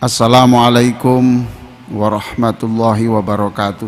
Assalamualaikum warahmatullahi wabarakatuh.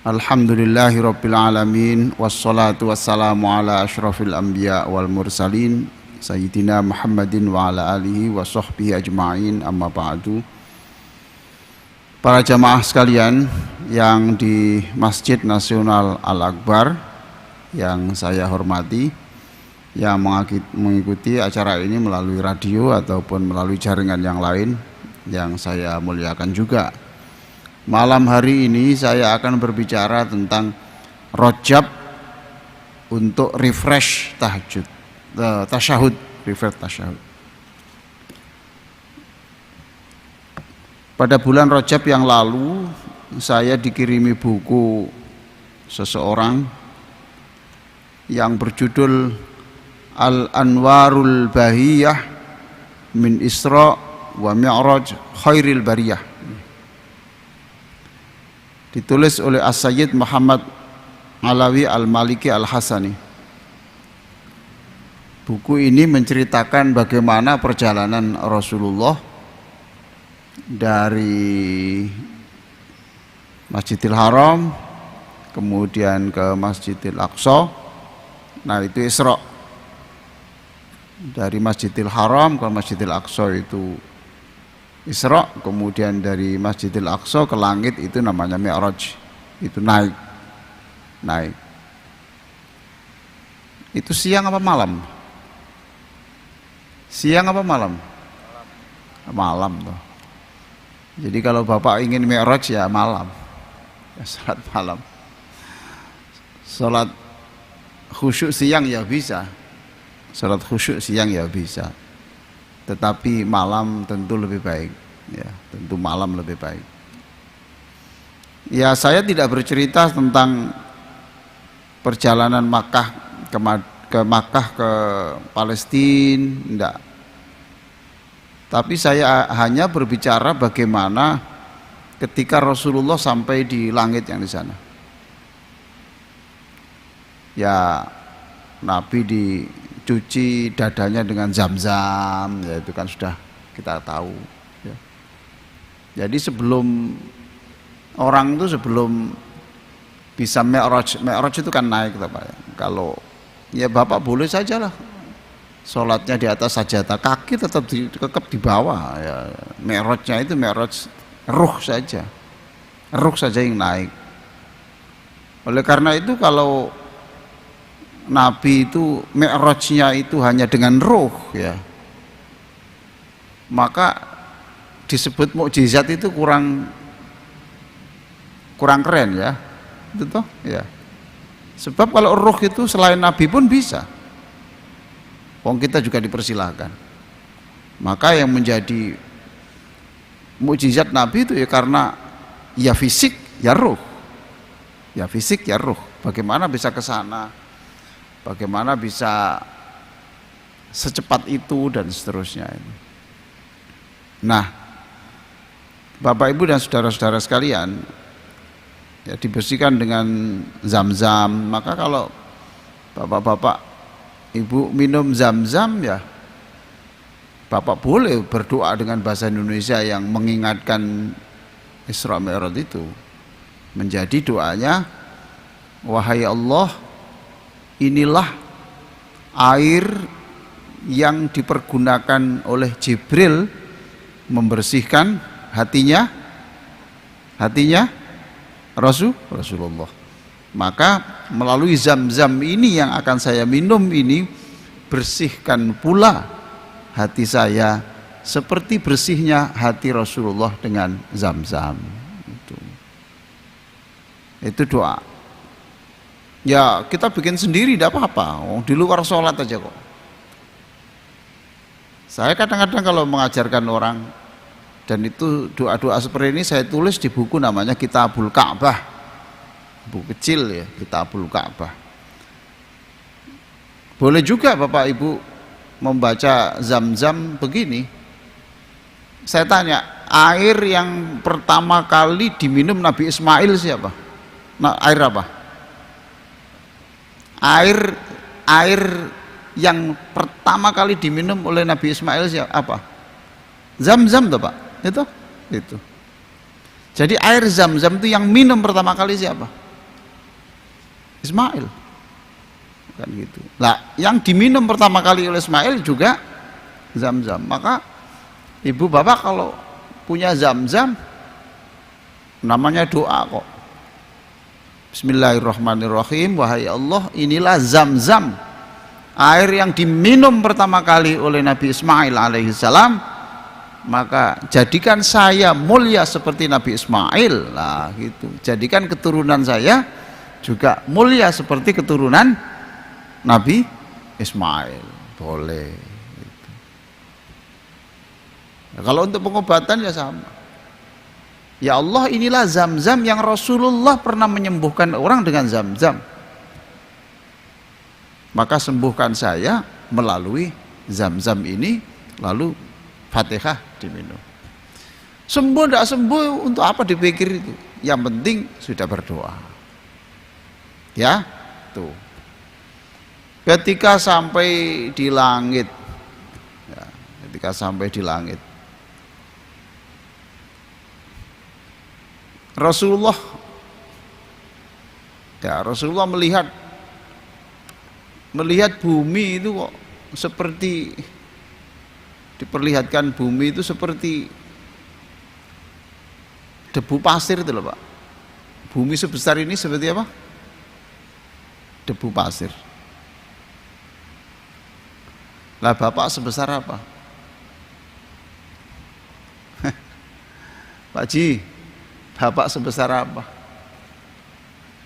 Alhamdulillahi rabbil alamin, wassalatu wassalamu ala ashrafil anbiya wal mursalin sayyidina Muhammadin wa ala alihi wa sahbihi ajma'in, amma ba'du. Para jamaah sekalian yang di Masjid Nasional Al-Akbar yang saya hormati, yang mengikuti acara ini melalui radio ataupun melalui jaringan yang lain yang saya muliakan juga. Malam hari ini saya akan berbicara tentang Rajab untuk refresh tasyahud. Pada bulan Rajab yang lalu saya dikirimi buku seseorang yang berjudul Al-Anwarul Bahiyah min Isra wa Mi'raj Khairil Bariyah, ditulis oleh As-Sayyid Muhammad Alawi Al-Maliki Al-Hasani. Buku ini menceritakan bagaimana perjalanan Rasulullah dari Masjidil Haram kemudian ke Masjidil Aqsa. Nah, itu Isra. Dari Masjidil Haram ke Masjidil Aqsa itu Isra, kemudian dari Masjidil Aqsa ke langit itu namanya Mi'raj, itu naik. Itu siang apa malam? Siang apa malam? Malam toh. Jadi kalau Bapak ingin Mi'raj ya malam, ya salat malam. Salat khusyuk siang ya bisa, salat khusyuk siang ya bisa, tetapi malam tentu lebih baik, ya tentu malam lebih baik. Ya, saya tidak bercerita tentang perjalanan ke Makkah ke Palestina, enggak. Tapi saya hanya berbicara bagaimana ketika Rasulullah sampai di langit yang di sana. Ya, Nabi dicuci dadanya dengan zam-zam, ya itu kan sudah kita tahu, ya. Jadi sebelum orang itu sebelum bisa Mi'raj itu kan naik, Pak. Kalau ya Bapak boleh sajalah sholatnya di atas sajadah, kaki tetap di bawah, ya. Mi'rajnya itu Mi'raj ruh saja yang naik. Oleh karena itu kalau Nabi itu Mi'rajnya itu hanya dengan ruh, ya, maka disebut mukjizat itu kurang keren, ya, itu toh, ya. Sebab kalau ruh itu selain Nabi pun bisa, wong kita juga dipersilahkan. Maka yang menjadi mukjizat Nabi itu ya karena ya fisik ya ruh, bagaimana bisa ke sana, bagaimana bisa secepat itu dan seterusnya. Nah, Bapak Ibu dan saudara-saudara sekalian, ya dibersihkan dengan zam-zam. Maka kalau Bapak-bapak Ibu minum zam-zam, ya Bapak boleh berdoa dengan bahasa Indonesia yang mengingatkan Isra Mi'raj itu. Menjadi doanya, wahai Allah, inilah air yang dipergunakan oleh Jibril membersihkan hatinya Rasulullah. Maka melalui zam-zam ini yang akan saya minum ini, bersihkan pula hati saya seperti bersihnya hati Rasulullah dengan zam-zam. Itu doa. Ya kita bikin sendiri tidak apa-apa, di luar sholat aja kok. Saya kadang-kadang kalau mengajarkan orang, dan itu doa-doa seperti ini saya tulis di buku namanya Kitabul Ka'bah, buku kecil, ya, Kitabul Ka'bah. Boleh juga Bapak Ibu membaca zam-zam begini. Saya tanya, air yang pertama kali diminum Nabi Ismail siapa? Nah, air apa? Air yang pertama kali diminum oleh Nabi Ismail siapa? Apa? Zam-zam tuh Pak, itu. Jadi air zam-zam itu yang minum pertama kali siapa? Ismail. Kan gitu. Nah, yang diminum pertama kali oleh Ismail juga zam-zam. Maka ibu bapak kalau punya zam-zam, namanya doa kok. Bismillahirrahmanirrahim. Wahai Allah, inilah zam-zam, air yang diminum pertama kali oleh Nabi Ismail alaihissalam. Maka jadikan saya mulia seperti Nabi Ismail. Lah gitu. Jadikan keturunan saya juga mulia seperti keturunan Nabi Ismail. Boleh gitu. Nah, kalau untuk pengobatan ya sama. Ya Allah, inilah zam-zam yang Rasulullah pernah menyembuhkan orang dengan zam-zam. Maka sembuhkan saya melalui zam-zam ini, lalu Fatihah diminum. Sembuh tidak sembuh, untuk apa dipikir itu? Yang penting sudah berdoa. Ya, tuh. Ketika sampai di langit, ya, ketika sampai di langit, Rasulullah melihat bumi itu kok seperti, diperlihatkan bumi itu seperti debu pasir itu loh Pak. Bumi sebesar ini seperti apa? Debu pasir. Lah Bapak sebesar apa? Pak Ji, Bapak sebesar apa?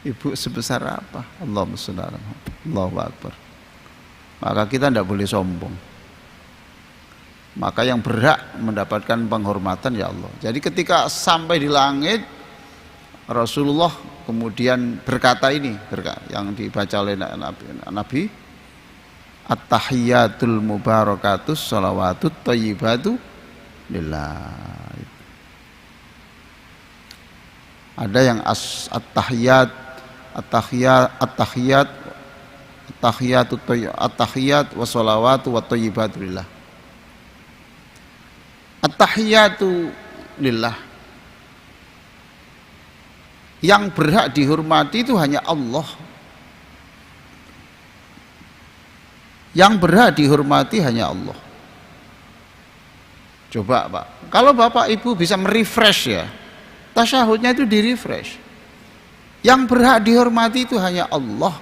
Ibu sebesar apa? Allahumma sholli ala Muhammad. Allahu Akbar. Maka kita tidak boleh sombong. Maka yang berhak mendapatkan penghormatan ya Allah. Jadi ketika sampai di langit, Rasulullah kemudian berkata ini, yang dibaca oleh Nabi, At-tahiyyatul mubarakatus sholawatut thayyibatu lillah. Ada yang at-tahiyyat wa sholawatu wa thayyibatu lillah. At-tahiyyatu lillah. Yang berhak dihormati itu hanya Allah. Yang berhak dihormati hanya Allah. Coba Pak, kalau Bapak Ibu bisa merefresh ya, tasyahudnya itu di-refresh. Yang berhak dihormati itu hanya Allah.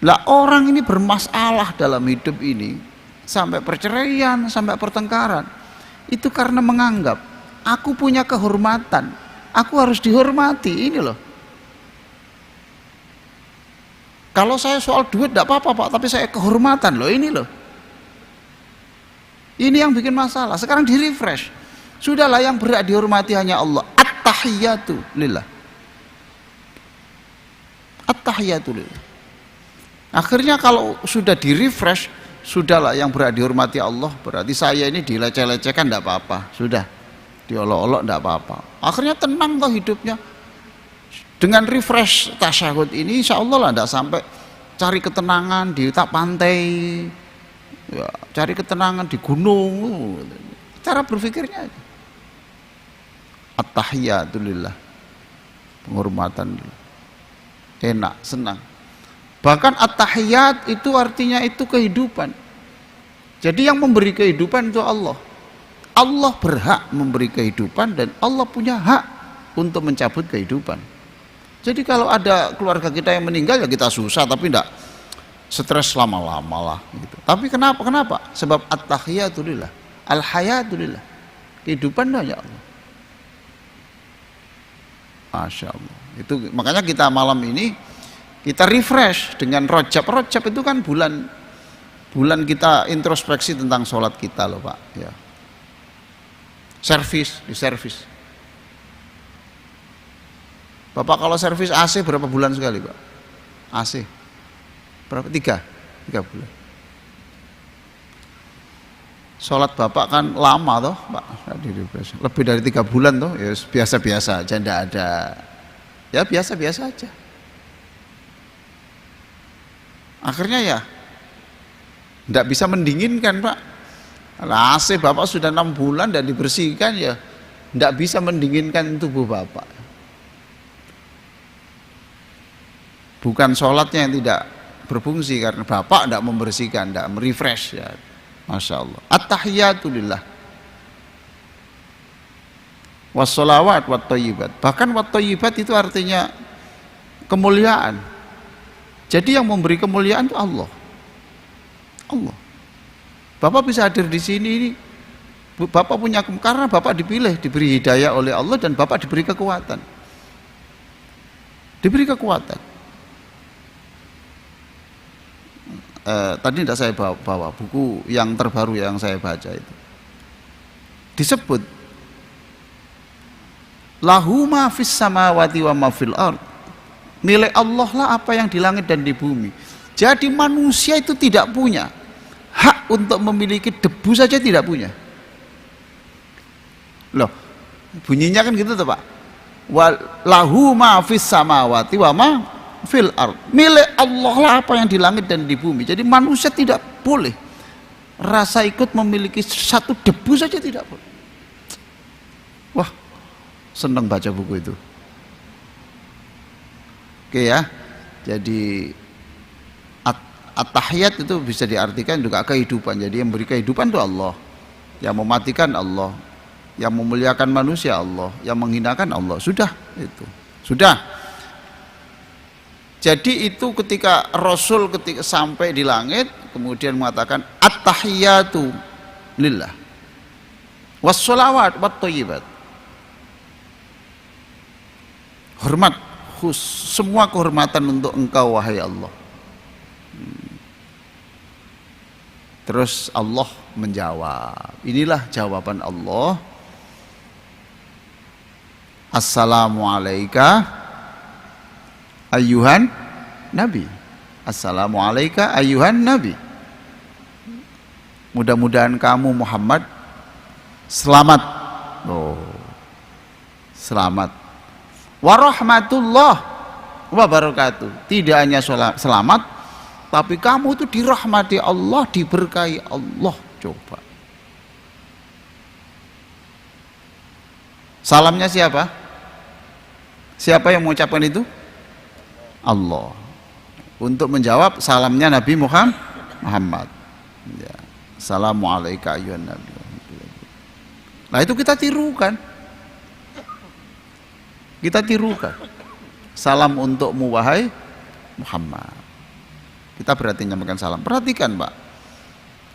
Lah orang ini bermasalah dalam hidup ini, sampai perceraian, sampai pertengkaran, itu karena menganggap aku punya kehormatan, aku harus dihormati. Ini loh. Kalau saya soal duit tidak apa-apa Pak, tapi saya kehormatan loh, ini loh. Ini yang bikin masalah. Sekarang di-refresh. Sudahlah, yang berhak dihormati hanya Allah. At-tahiyyatu lillah. At-tahiyyatu lillah. Akhirnya kalau sudah di-refresh, sudahlah yang berhak dihormati Allah, berarti saya ini dileceh-lecehkan tidak apa-apa. Sudah, diolok-olok tidak apa-apa. Akhirnya tenang toh hidupnya. Dengan refresh tasyahud ini, insya Allah lah tidak sampai cari ketenangan di tak pantai, ya, cari ketenangan di gunung. Cara berpikirnya aja. At-tahiyyatu lillah, penghormatan, enak, senang. Bahkan at-tahiyyat itu artinya itu kehidupan. Jadi yang memberi kehidupan itu Allah. Allah berhak memberi kehidupan dan Allah punya hak untuk mencabut kehidupan. Jadi kalau ada keluarga kita yang meninggal ya kita susah, tapi tidak stres lama-lama lah gitu. Tapi kenapa? Sebab at-tahiyyatu lillah, al-hayatu lillah. Kehidupan hanya Allah. Masya Allah. Itu makanya kita malam ini kita refresh dengan Rajab. Rajab itu kan bulan kita introspeksi tentang sholat kita loh Pak. Ya. Di servis. Bapak kalau servis AC berapa bulan sekali Pak? AC berapa? 3 bulan. Sholat Bapak kan lama toh Pak, lebih dari 3 bulan toh, ya biasa-biasa aja, tidak ada, ya biasa-biasa aja. Akhirnya ya tidak bisa mendinginkan Pak. Lah AC bapak sudah 6 bulan dan dibersihkan ya, tidak bisa mendinginkan tubuh bapak. Bukan sholatnya yang tidak berfungsi karena bapak tidak membersihkan, tidak merefresh ya. Masya Allah. At-tahiyatulillah wassalawat wattayyibat. Bahkan wattayyibat itu artinya kemuliaan. Jadi yang memberi kemuliaan itu Allah. Allah. Bapak bisa hadir di sini ini, bapak punya, karena bapak dipilih, diberi hidayah oleh Allah, dan bapak diberi kekuatan. Diberi kekuatan. Tadi tidak saya bawa buku yang terbaru yang saya baca itu. Disebut lahu ma fis samawati wa ma fil ard. Milik Allah lah apa yang di langit dan di bumi. Jadi manusia itu tidak punya hak untuk memiliki debu saja, tidak punya. Loh, bunyinya kan gitu tuh Pak. Wa lahu ma fis samawati wa ma fil ard. Milik Allah lah apa yang di langit dan di bumi. Jadi manusia tidak boleh rasa ikut memiliki satu debu saja, tidak boleh. Wah, senang baca buku itu. Oke ya. Jadi at-tahiyat itu bisa diartikan juga kehidupan. Jadi yang beri kehidupan itu Allah, yang mematikan Allah, yang memuliakan manusia Allah, yang menghinakan Allah. Sudah itu. Sudah. Jadi itu ketika Rasul ketika sampai di langit kemudian mengatakan at-tahiyatu lillah wassalawat wattayyibat. Hormat, semua kehormatan untuk engkau wahai Allah. Terus Allah menjawab. Inilah jawaban Allah. Assalamualaikum ayyuhan Nabi. Assalamualaikum ayyuhan Nabi. Mudah-mudahan kamu Muhammad selamat. Oh, selamat. Warahmatullah wabarakatuh. Tidak hanya selamat, tapi kamu itu dirahmati Allah, diberkahi Allah. Coba. Salamnya siapa? Siapa yang mengucapkan itu? Allah. Untuk menjawab salamnya Nabi Muhammad. Ya. Assalamualaikum ayyuhan Nabi. Nah itu kita tirukan. Kita tirukan. Salam untukmu wahai Muhammad. Kita berarti nyampaikan salam. Perhatikan Pak.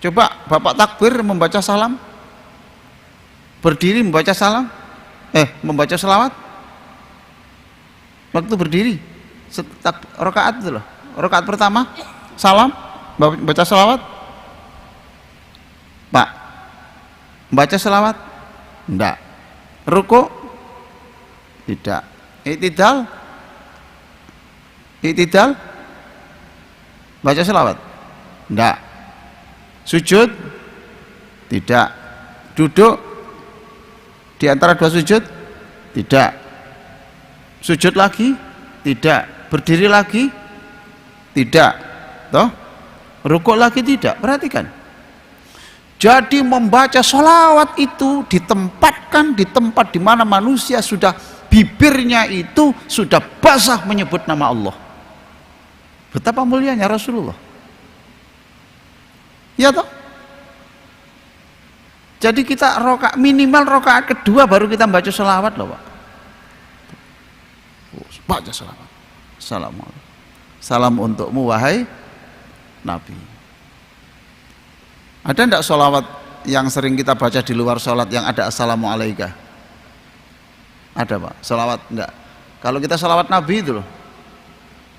Coba Bapak takbir membaca salam. Berdiri membaca salam. Membaca selawat. Waktu berdiri. Rakaat itu loh. Rakaat pertama salam, baca selawat. Pak, baca selawat? Enggak. Ruku? Tidak. I'tidal? I'tidal? Baca selawat? Enggak. Sujud? Tidak. Duduk di antara dua sujud? Tidak. Sujud lagi? Tidak. Berdiri lagi? Tidak. Toh? Rukuk lagi? Tidak. Perhatikan. Jadi membaca sholawat itu ditempatkan di tempat di mana manusia sudah, bibirnya itu sudah basah menyebut nama Allah. Betapa mulianya Rasulullah. Ya toh? Jadi kita minimal rakaat kedua baru kita baca sholawat loh Pak. Baca sholawat. Assalamualaikum. Salam untukmu wahai Nabi. Ada enggak sholawat yang sering kita baca di luar sholat yang ada assalamualaikum? Ada Pak, sholawat enggak? Kalau kita sholawat Nabi itu loh,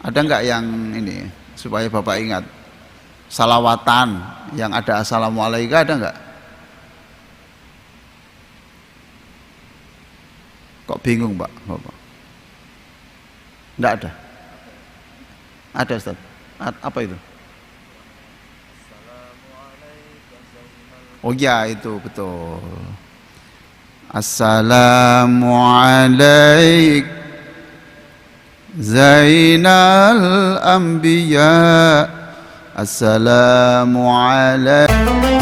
ada enggak yang ini supaya Bapak ingat? Salawatan yang ada assalamualaikum ada enggak? Kok bingung Pak Bapak? Enggak ada? Ada Ustaz. Apa itu? Oh ya itu betul. Assalamualaikum Zainal Anbiya. Assalamualaikum.